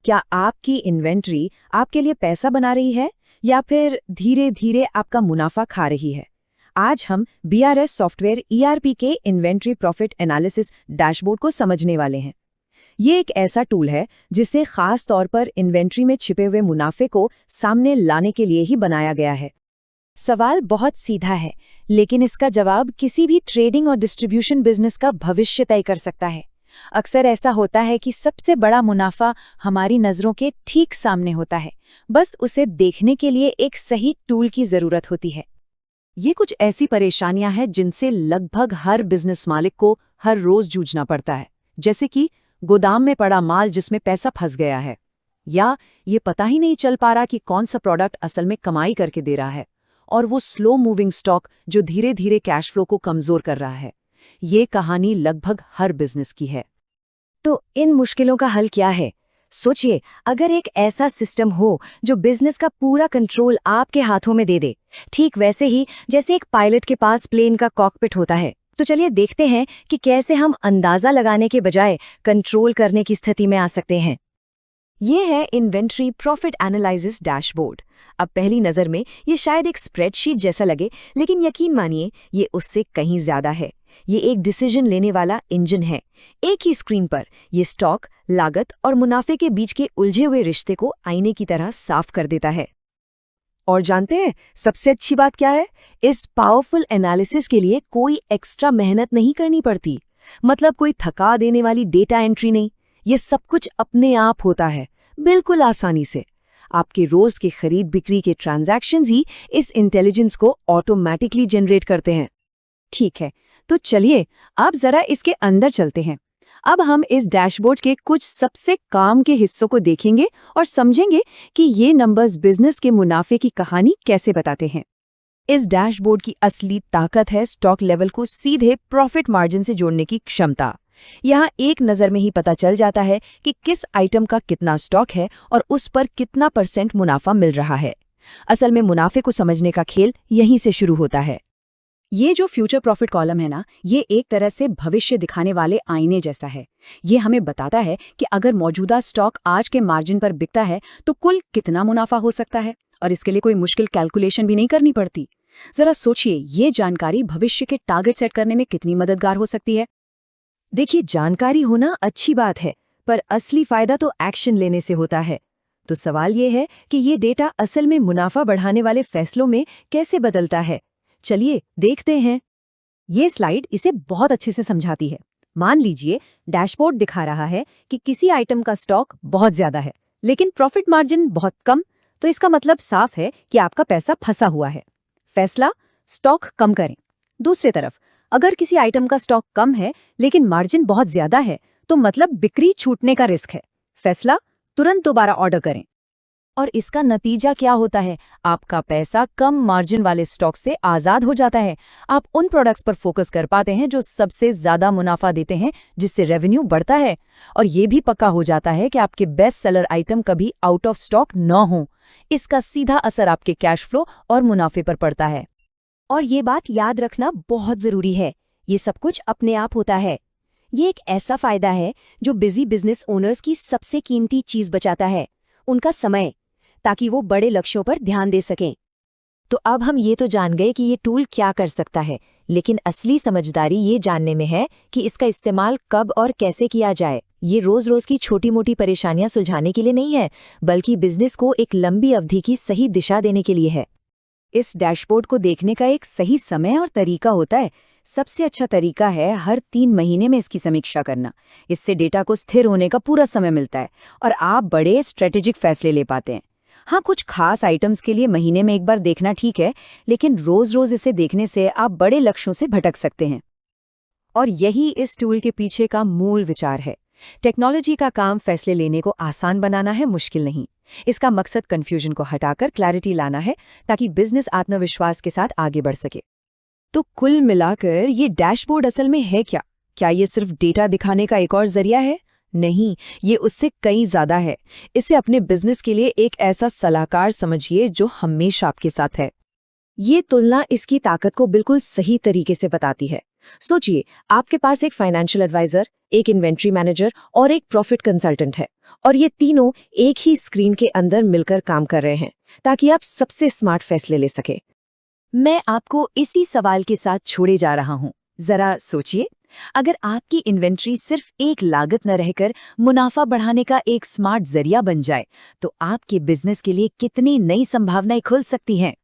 क्या आपकी इन्वेंट्री आपके लिए पैसा बना रही है या फिर धीरे धीरे आपका मुनाफा खा रही है? आज हम BRS सॉफ्टवेयर ERP के इन्वेंट्री प्रॉफिट एनालिसिस डैशबोर्ड को समझने वाले हैं। ये एक ऐसा टूल है जिसे खास तौर पर इन्वेंट्री में छिपे हुए मुनाफे को सामने लाने के लिए ही बनाया गया है। सवाल बहुत सीधा है, लेकिन इसका जवाब किसी भी ट्रेडिंग और डिस्ट्रीब्यूशन बिजनेस का भविष्य तय कर सकता है। अक्सर ऐसा होता है कि सबसे बड़ा मुनाफा हमारी नज़रों के ठीक सामने होता है, बस उसे देखने के लिए एक सही टूल की ज़रूरत होती है। ये कुछ ऐसी परेशानियां हैं जिनसे लगभग हर बिजनेस मालिक को हर रोज जूझना पड़ता है, जैसे कि गोदाम में पड़ा माल जिसमें पैसा फंस गया है, या ये पता ही नहीं चल पा रहा कि कौन सा प्रोडक्ट असल में कमाई करके दे रहा है, और वो स्लो मूविंग स्टॉक जो धीरे धीरे कैश फ्लो को कमजोर कर रहा है। ये कहानी लगभग हर बिजनेस की है। तो इन मुश्किलों का हल क्या है? सोचिए, अगर एक ऐसा सिस्टम हो जो बिजनेस का पूरा कंट्रोल आपके हाथों में दे दे, ठीक वैसे ही जैसे एक पायलट के पास प्लेन का कॉकपिट होता है। तो चलिए देखते हैं कि कैसे हम अंदाजा लगाने के बजाय कंट्रोल करने की स्थिति में आ सकते हैं। ये है इन्वेंट्री प्रॉफिट एनालिसिस डैशबोर्ड। अब पहली नज़र में ये शायद एक स्प्रेडशीट जैसा लगे, लेकिन यकीन मानिए ये उससे कहीं ज्यादा है। ये एक डिसीजन लेने वाला इंजन है। एक ही स्क्रीन पर ये स्टॉक, लागत और मुनाफे के बीच के उलझे हुए रिश्ते को आईने की तरह साफ कर देता है। और जानते हैं सबसे अच्छी बात क्या है? इस पावरफुल एनालिसिस के लिए कोई एक्स्ट्रा मेहनत नहीं करनी पड़ती। मतलब कोई थका देने वाली डेटा एंट्री नहीं। ये सब कुछ अपने आप होता है, बिल्कुल आसानी से। आपके रोज के खरीद बिक्री के ट्रांजैक्शंस ही इस इंटेलिजेंस को ऑटोमेटिकली जनरेट करते हैं। ठीक है, तो चलिए अब जरा इसके अंदर चलते हैं। अब हम इस डैशबोर्ड के कुछ सबसे काम के हिस्सों को देखेंगे और समझेंगे कि ये नंबर्स बिजनेस के मुनाफे की कहानी कैसे बताते हैं। इस डैशबोर्ड की असली ताकत है स्टॉक लेवल को सीधे प्रॉफिट मार्जिन से जोड़ने की क्षमता। यहाँ एक नज़र में ही पता चल जाता है कि किस आइटम का कितना स्टॉक है और उस पर कितना % मुनाफा मिल रहा है। असल में मुनाफे को समझने का खेल यहीं से शुरू होता है। ये जो फ्यूचर प्रॉफिट कॉलम है ना, ये एक तरह से भविष्य दिखाने वाले आईने जैसा है। ये हमें बताता है कि अगर मौजूदा स्टॉक आज के मार्जिन पर बिकता है तो कुल कितना मुनाफा हो सकता है, और इसके लिए कोई मुश्किल कैलकुलेशन भी नहीं करनी पड़ती। जरा सोचिए, ये जानकारी भविष्य के टारगेट सेट करने में कितनी मददगार हो सकती है। देखिए, जानकारी होना अच्छी बात है, पर असली फायदा तो एक्शन लेने से होता है। तो सवाल ये है कि ये डेटा असल में मुनाफा बढ़ाने वाले फैसलों में कैसे बदलता है। चलिए देखते हैं। ये स्लाइड इसे बहुत अच्छे से समझाती है। मान लीजिए डैशबोर्ड दिखा रहा है कि किसी आइटम का स्टॉक बहुत ज्यादा है, लेकिन प्रॉफिट मार्जिन बहुत कम, तो इसका मतलब साफ है कि आपका पैसा फंसा हुआ है। फैसला, स्टॉक कम करें। दूसरी तरफ, अगर किसी आइटम का स्टॉक कम है लेकिन मार्जिन बहुत ज्यादा है, तो मतलब बिक्री छूटने का रिस्क है। फैसला, तुरंत दोबारा ऑर्डर करें। और इसका नतीजा क्या होता है? आपका पैसा कम मार्जिन वाले स्टॉक से आजाद हो जाता है। आप उन प्रोडक्ट्स पर फोकस कर पाते हैं जो सबसे ज्यादा मुनाफा देते हैं, जिससे रेवेन्यू बढ़ता है। और ये भी पक्का हो जाता है कि आपके बेस्ट सेलर आइटम कभी आउट ऑफ स्टॉक न हो। इसका सीधा असर आपके कैश फ्लो और मुनाफे पर पड़ता है। और ये बात याद रखना बहुत जरूरी है, ये सब कुछ अपने आप होता है। ये एक ऐसा फायदा है जो बिजी बिजनेस ओनर्स की सबसे कीमती चीज बचाता है, उनका समय, ताकि वो बड़े लक्ष्यों पर ध्यान दे सकें। तो अब हम ये तो जान गए कि ये टूल क्या कर सकता है, लेकिन असली समझदारी ये जानने में है कि इसका इस्तेमाल कब और कैसे किया जाए। ये रोज रोज की छोटी मोटी परेशानियां सुलझाने के लिए नहीं है, बल्कि बिजनेस को एक लंबी अवधि की सही दिशा देने के लिए है। इस डैशबोर्ड को देखने का एक सही समय और तरीका होता है। सबसे अच्छा तरीका है हर 3 महीने में इसकी समीक्षा करना। इससे डेटा को स्थिर होने का पूरा समय मिलता है और आप बड़े स्ट्रेटेजिक फैसले ले पाते हैं। हाँ, कुछ खास आइटम्स के लिए महीने में एक बार देखना ठीक है, लेकिन रोज रोज इसे देखने से आप बड़े लक्ष्यों से भटक सकते हैं। और यही इस टूल के पीछे का मूल विचार है। टेक्नोलॉजी का काम फैसले लेने को आसान बनाना है, मुश्किल नहीं। इसका मकसद कंफ्यूजन को हटाकर क्लैरिटी लाना है, ताकि बिजनेस आत्मविश्वास के साथ आगे बढ़ सके। तो कुल मिलाकर ये डैशबोर्ड असल में है क्या? क्या ये सिर्फ डेटा दिखाने का एक और जरिया है? नहीं, ये उससे कई ज्यादा है। इसे अपने बिजनेस के लिए एक ऐसा सलाहकार समझिए जो हमेशा आपके साथ है। ये तुलना इसकी ताकत को बिल्कुल सही तरीके से बताती है। सोचिए, आपके पास एक फाइनेंशियल एडवाइजर, एक इन्वेंट्री मैनेजर और एक प्रॉफिट कंसल्टेंट है, और ये तीनों एक ही स्क्रीन के अंदर मिलकर काम कर रहे हैं ताकि आप सबसे स्मार्ट फैसले ले सके। मैं आपको इसी सवाल के साथ छोड़े जा रहा हूं। जरा सोचिए, अगर आपकी इन्वेंट्री सिर्फ एक लागत न रहकर मुनाफा बढ़ाने का एक स्मार्ट जरिया बन जाए, तो आपके बिजनेस के लिए कितनी नई संभावनाएं खुल सकती हैं।